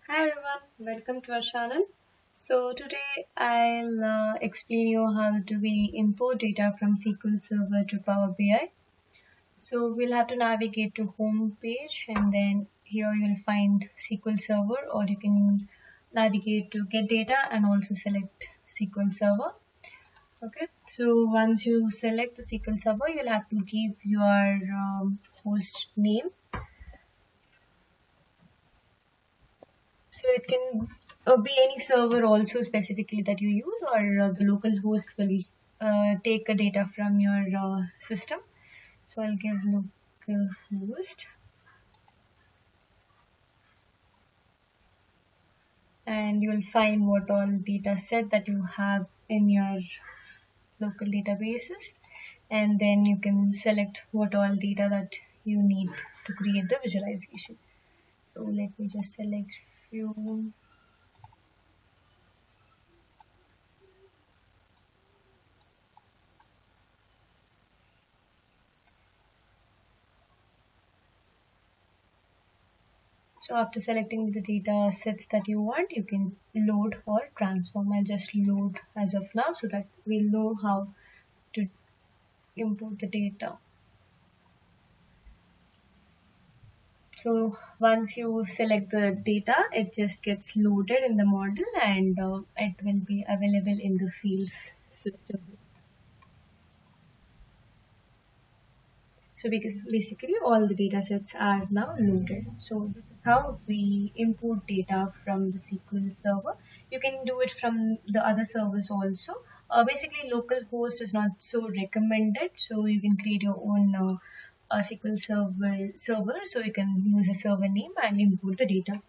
Hi everyone, welcome to our channel. So today I'll explain you how do we import data from SQL Server to Power BI. So we'll have to navigate to home page and then here you'll find SQL Server, or you can navigate to get data and also select SQL Server. Okay, so once you select the SQL Server, you'll have to give your host name. So it can be any server also specifically that you use, or the local host will take a data from your system. So I'll give local host, and you will find what all data set that you have in your local databases, and then you can select what all data that you need to create the visualization. So let me just select few. So after selecting the data sets that you want, you can load or transform. I'll just load as of now so that we'll know how to import the data. So once you select the data, it just gets loaded in the model and it will be available in the fields system. So because basically all the data sets are now loaded. So this is how we import data from the SQL Server. You can do it from the other servers also. Basically localhost is not so recommended. So you can create your own SQL server so you can use a server name and import the data.